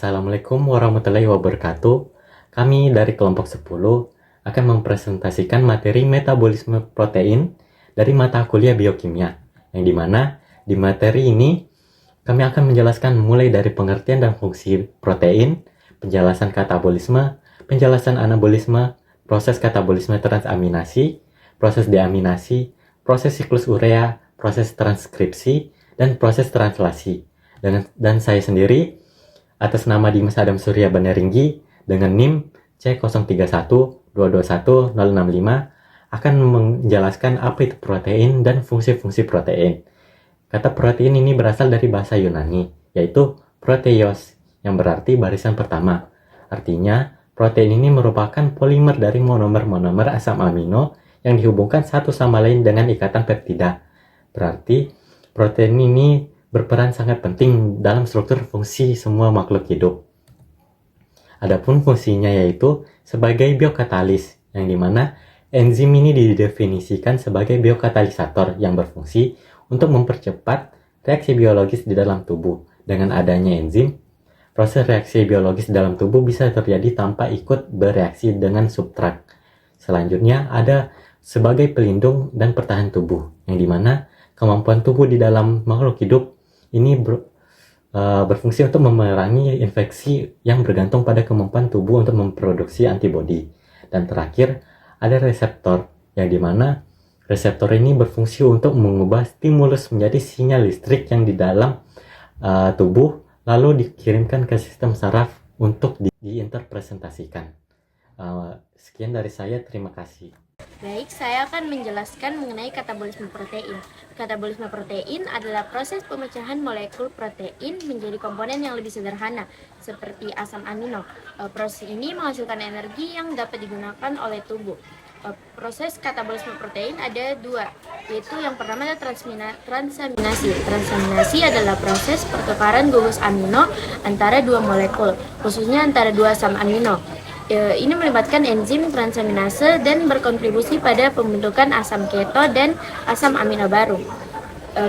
Assalamualaikum warahmatullahi wabarakatuh. Kami dari kelompok 10 akan mempresentasikan materi metabolisme protein dari mata kuliah biokimia. Yang dimana di materi ini kami akan menjelaskan mulai dari pengertian dan fungsi protein, penjelasan katabolisme, penjelasan anabolisme, proses katabolisme transaminasi, proses deaminasi, proses siklus urea, proses transkripsi, dan proses translasi. Dan saya sendiri atas nama Dimas Adam Surya Baneringgi dengan NIM C0312210065 akan menjelaskan apa itu protein dan fungsi-fungsi protein. Kata protein ini berasal dari bahasa Yunani, yaitu proteios, yang berarti barisan pertama. Artinya, protein ini merupakan polimer dari monomer-monomer asam amino yang dihubungkan satu sama lain dengan ikatan peptida. Berarti, protein ini berperan sangat penting dalam struktur fungsi semua makhluk hidup. Adapun fungsinya yaitu sebagai biokatalis, yang dimana enzim ini didefinisikan sebagai biokatalisator yang berfungsi untuk mempercepat reaksi biologis di dalam tubuh. Dengan adanya enzim, proses reaksi biologis dalam tubuh bisa terjadi tanpa ikut bereaksi dengan substrat. Selanjutnya ada sebagai pelindung dan pertahan tubuh, yang dimana kemampuan tubuh di dalam makhluk hidup ini berfungsi untuk memerangi infeksi yang bergantung pada kemampuan tubuh untuk memproduksi antibodi. Dan terakhir, ada reseptor, yang dimana reseptor ini berfungsi untuk mengubah stimulus menjadi sinyal listrik yang di dalam tubuh, lalu dikirimkan ke sistem saraf untuk diinterpresentasikan. Sekian dari saya, terima kasih. Baik, saya akan menjelaskan mengenai katabolisme protein. Katabolisme protein adalah proses pemecahan molekul protein menjadi komponen yang lebih sederhana, seperti asam amino. Proses ini menghasilkan energi yang dapat digunakan oleh tubuh. Proses katabolisme protein ada dua, yaitu yang pertama adalah transaminasi. Transaminasi adalah proses pertukaran gugus amino antara dua molekul, khususnya antara dua asam amino. Ini melibatkan enzim transaminase dan berkontribusi pada pembentukan asam keto dan asam amino baru.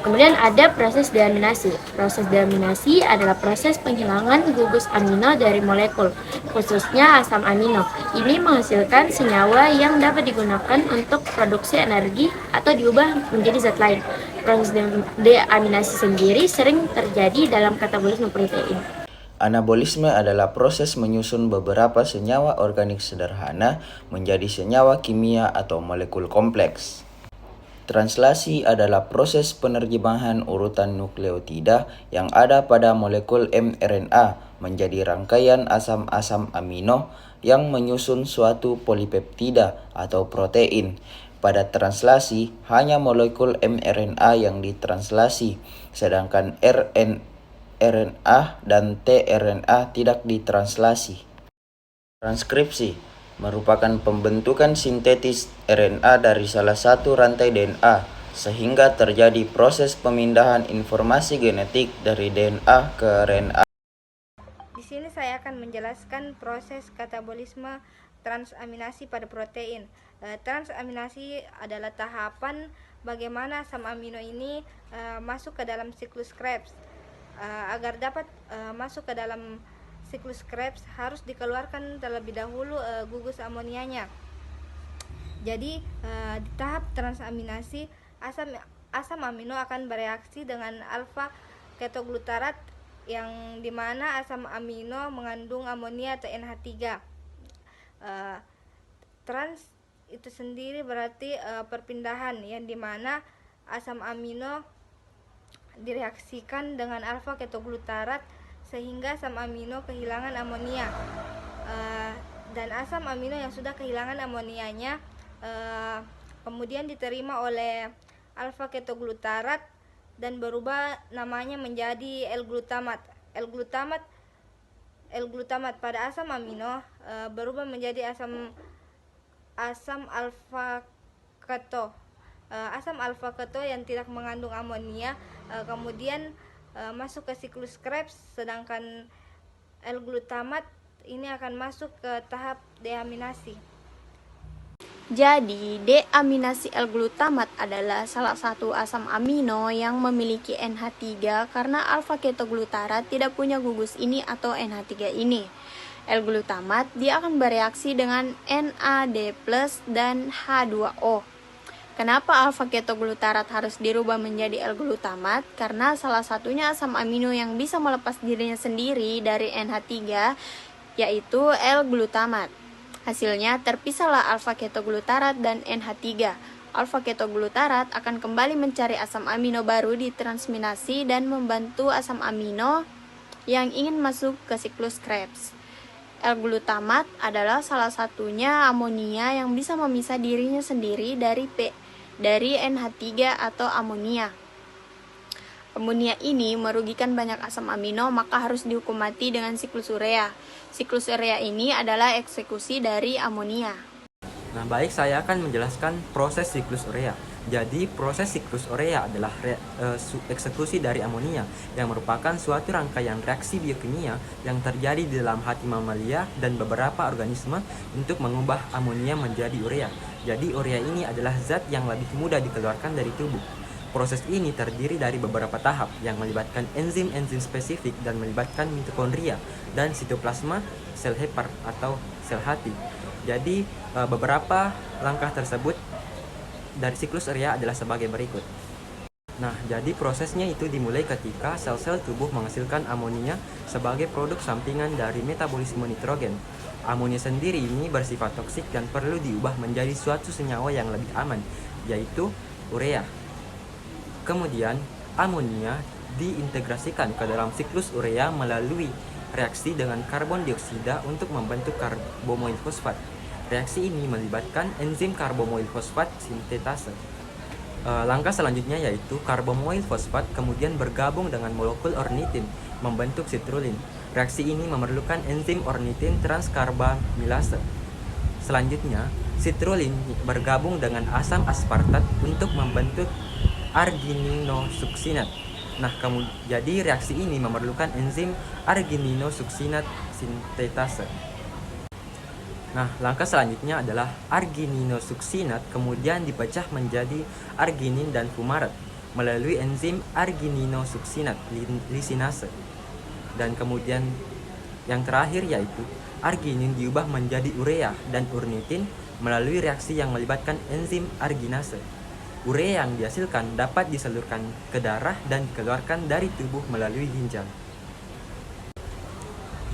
Kemudian ada proses deaminasi. Proses deaminasi adalah proses penghilangan gugus amino dari molekul, khususnya asam amino. Ini menghasilkan senyawa yang dapat digunakan untuk produksi energi atau diubah menjadi zat lain. Proses deaminasi sendiri sering terjadi dalam katabolisme protein. Anabolisme adalah proses menyusun beberapa senyawa organik sederhana menjadi senyawa kimia atau molekul kompleks. Translasi adalah proses penerjemahan urutan nukleotida yang ada pada molekul mRNA menjadi rangkaian asam-asam amino yang menyusun suatu polipeptida atau protein. Pada translasi, hanya molekul mRNA yang ditranslasi, sedangkan RNA dan tRNA tidak ditranslasi. Transkripsi merupakan pembentukan sintetis RNA dari salah satu rantai DNA, sehingga terjadi proses pemindahan informasi genetik dari DNA ke RNA. Di sini saya akan menjelaskan proses katabolisme transaminasi pada protein. Transaminasi adalah tahapan bagaimana asam amino ini masuk ke dalam siklus Krebs. Agar dapat masuk ke dalam siklus Krebs harus dikeluarkan terlebih dahulu gugus amonianya. Jadi di tahap transaminasi asam amino akan bereaksi dengan alfa ketoglutarat, yang dimana asam amino mengandung amonia atau NH3. Trans itu sendiri berarti perpindahan, yang dimana asam amino direaksikan dengan alfa ketoglutarat sehingga asam amino kehilangan amonia, dan asam amino yang sudah kehilangan amonianya kemudian diterima oleh alfa ketoglutarat dan berubah namanya menjadi L-glutamat. L-glutamat pada asam amino berubah menjadi asam alfa keto. Asam alfa keto yang tidak mengandung amonia kemudian masuk ke siklus Krebs, sedangkan L-glutamat ini akan masuk ke tahap deaminasi. Jadi, deaminasi L-glutamat adalah salah satu asam amino yang memiliki NH3 karena alfa-ketoglutarat tidak punya gugus ini atau NH3 ini. L-glutamat dia akan bereaksi dengan NAD+ dan H2O. Kenapa alfa-ketoglutarat harus dirubah menjadi L-glutamat? Karena salah satunya asam amino yang bisa melepas dirinya sendiri dari NH3 yaitu L-glutamat. Hasilnya terpisahlah alfa-ketoglutarat dan NH3. Alfa-ketoglutarat akan kembali mencari asam amino baru di transminasi dan membantu asam amino yang ingin masuk ke siklus Krebs. L-glutamat adalah salah satunya amonia yang bisa memisah dirinya sendiri dari NH3 atau amonia. Amonia ini merugikan banyak asam amino, maka harus dihukum mati dengan siklus urea. Siklus urea ini adalah eksekusi dari amonia. Nah, baik, saya akan menjelaskan proses siklus urea. Jadi, proses siklus urea adalah eksekusi dari amonia yang merupakan suatu rangkaian reaksi biokimia yang terjadi di dalam hati mamalia dan beberapa organisme untuk mengubah amonia menjadi urea. Jadi, urea ini adalah zat yang lebih mudah dikeluarkan dari tubuh. Proses ini terdiri dari beberapa tahap yang melibatkan enzim-enzim spesifik dan melibatkan mitokondria dan sitoplasma sel Hepar atau sel hati. Jadi, beberapa langkah tersebut dari siklus urea adalah sebagai berikut. Nah, jadi prosesnya itu dimulai ketika sel-sel tubuh menghasilkan amonia sebagai produk sampingan dari metabolisme nitrogen. Amonia sendiri ini bersifat toksik dan perlu diubah menjadi suatu senyawa yang lebih aman, yaitu urea. Kemudian, amonia diintegrasikan ke dalam siklus urea melalui reaksi dengan karbon dioksida untuk membentuk karbomoil fosfat. Reaksi ini melibatkan enzim karbomoil fosfat sintetase. Langkah selanjutnya yaitu karbomoil fosfat kemudian bergabung dengan molekul ornitin membentuk sitrulin. Reaksi ini memerlukan enzim ornitin transkarbamilase. Selanjutnya, sitrulin bergabung dengan asam aspartat untuk membentuk argininosuksinat. Nah, jadi reaksi ini memerlukan enzim argininosuksinat sintetase. Nah, langkah selanjutnya adalah argininosuksinat kemudian dipecah menjadi arginin dan fumarat melalui enzim argininosuksinat lisinase. Dan kemudian yang terakhir yaitu arginin diubah menjadi urea dan ornitin melalui reaksi yang melibatkan enzim arginase. Urea yang dihasilkan dapat disalurkan ke darah dan dikeluarkan dari tubuh melalui ginjal.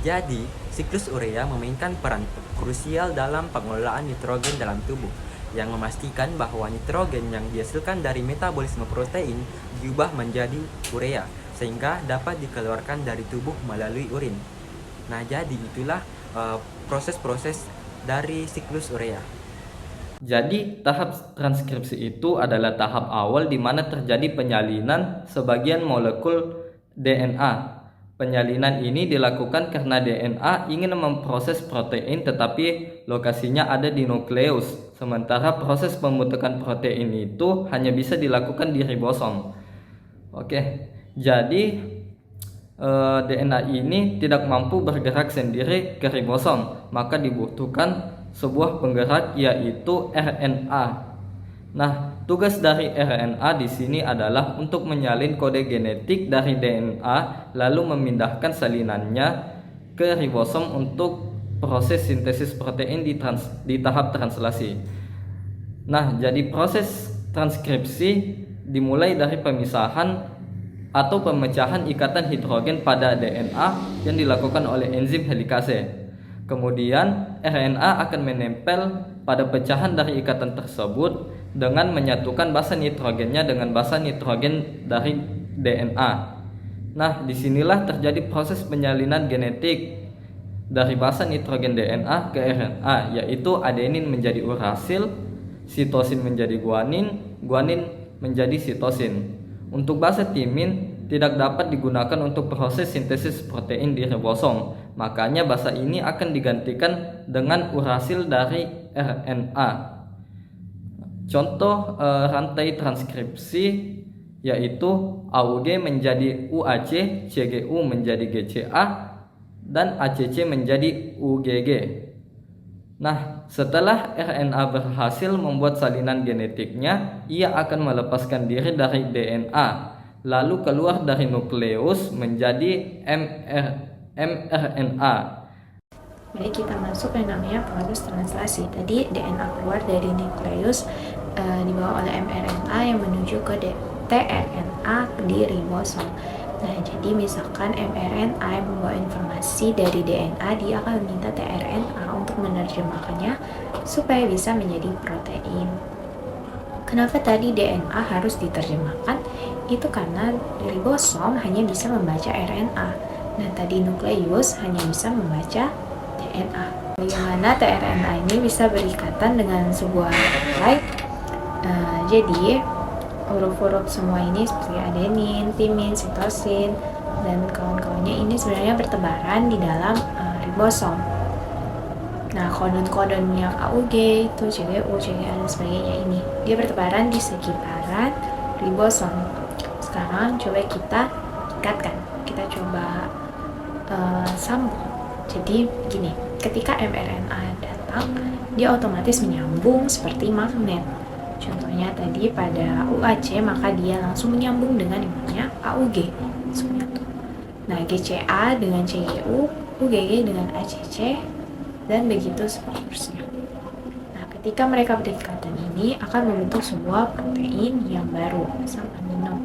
Jadi, siklus urea memainkan peran krusial dalam pengelolaan nitrogen dalam tubuh, yang memastikan bahwa nitrogen yang dihasilkan dari metabolisme protein diubah menjadi urea, sehingga dapat dikeluarkan dari tubuh melalui urin. Nah, jadi itulah proses-proses dari siklus urea. Jadi, tahap transkripsi itu adalah tahap awal di mana terjadi penyalinan sebagian molekul DNA. Penyalinan ini dilakukan karena DNA ingin memproses protein tetapi lokasinya ada di nukleus, sementara proses pembentukan protein itu hanya bisa dilakukan di ribosom. Oke, jadi DNA ini tidak mampu bergerak sendiri ke ribosom, maka dibutuhkan sebuah penggerak yaitu RNA. Nah, tugas dari RNA di sini adalah untuk menyalin kode genetik dari DNA lalu memindahkan salinannya ke ribosom untuk proses sintesis protein di tahap translasi. Nah, jadi proses transkripsi dimulai dari pemisahan atau pemecahan ikatan hidrogen pada DNA yang dilakukan oleh enzim helikase. Kemudian RNA akan menempel pada pecahan dari ikatan tersebut dengan menyatukan basa nitrogennya dengan basa nitrogen dari DNA. Nah, disinilah terjadi proses penyalinan genetik dari basa nitrogen DNA ke RNA, yaitu adenin menjadi urasil, sitosin menjadi guanin, guanin menjadi sitosin. Untuk basa timin tidak dapat digunakan untuk proses sintesis protein di ribosom. Makanya basa ini akan digantikan dengan urasil dari RNA. Contoh rantai transkripsi yaitu AUG menjadi UAC, CGU menjadi GCA, dan ACC menjadi UGG. Nah, setelah RNA berhasil membuat salinan genetiknya, ia akan melepaskan diri dari DNA, lalu keluar dari nukleus menjadi mRNA. Baik, kita masuk yang namanya proses translasi. Tadi DNA keluar dari nukleus dibawa oleh mRNA yang menuju ke tRNA di ribosom. Nah, jadi misalkan mRNA yang membawa informasi dari DNA, dia akan meminta tRNA untuk menerjemahkannya supaya bisa menjadi protein. Kenapa tadi DNA harus diterjemahkan? Itu karena ribosom hanya bisa membaca RNA. Nah, tadi nukleus hanya bisa membaca DNA. Bagaimana tRNA ini bisa berikatan dengan sebuah nukleotide? Jadi huruf-huruf semua ini seperti adenin, timin, sitosin, dan kawan-kawannya ini sebenarnya bertebaran di dalam ribosom. Nah, kodon-kodonnya KUG, itu CGU, CGA, dan sebagainya ini, dia bertebaran di sekitaran ribosom. Sekarang coba kita ikatkan, kita coba sambung. Jadi gini, ketika mRNA datang, dia otomatis menyambung seperti magnet. Contohnya tadi pada UAC, maka dia langsung menyambung dengan yang namanya AUG. Seperti itu. Nah, GCA dengan CGU, UGG dengan ACC, dan begitu seterusnya. Nah, ketika mereka berikatan ini akan membentuk sebuah protein yang baru, asam amino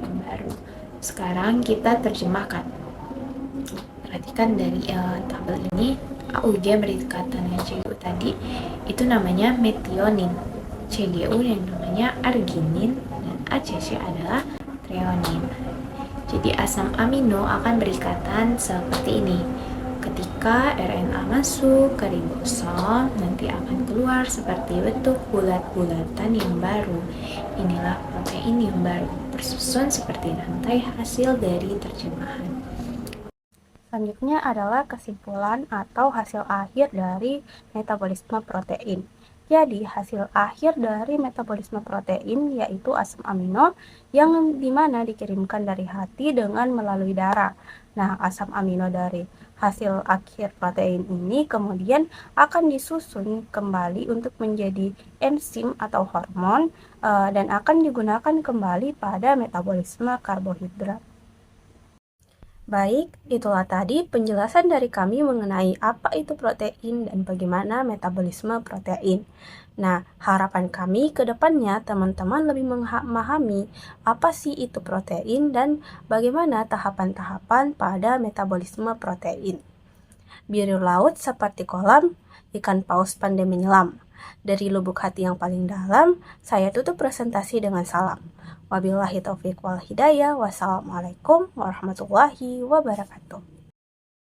yang baru. Sekarang kita terjemahkan. Perhatikan dari tabel ini, AUG berikatan dengan CGU tadi, itu namanya metionin. CGU yang namanya arginin, dan ACC adalah threonin. Jadi asam amino akan berikatan seperti ini. Ketika RNA masuk ke ribosom, nanti akan keluar seperti bentuk bulat-bulatan yang baru. Inilah protein yang baru, tersusun seperti rantai hasil dari terjemahan. Selanjutnya adalah kesimpulan atau hasil akhir dari metabolisme protein. Jadi, hasil akhir dari metabolisme protein yaitu asam amino yang dimana dikirimkan dari hati dengan melalui darah. Nah, asam amino dari hasil akhir protein ini kemudian akan disusun kembali untuk menjadi enzim atau hormon dan akan digunakan kembali pada metabolisme karbohidrat. Baik, itulah tadi penjelasan dari kami mengenai apa itu protein dan bagaimana metabolisme protein. Nah, harapan kami ke depannya teman-teman lebih memahami apa sih itu protein dan bagaimana tahapan-tahapan pada metabolisme protein. Biru laut seperti kolam, ikan paus pandai menyelam. Dari lubuk hati yang paling dalam, saya tutup presentasi dengan salam. Wabillahi taufiq wal hidayah. Wassalamualaikum warahmatullahi wabarakatuh.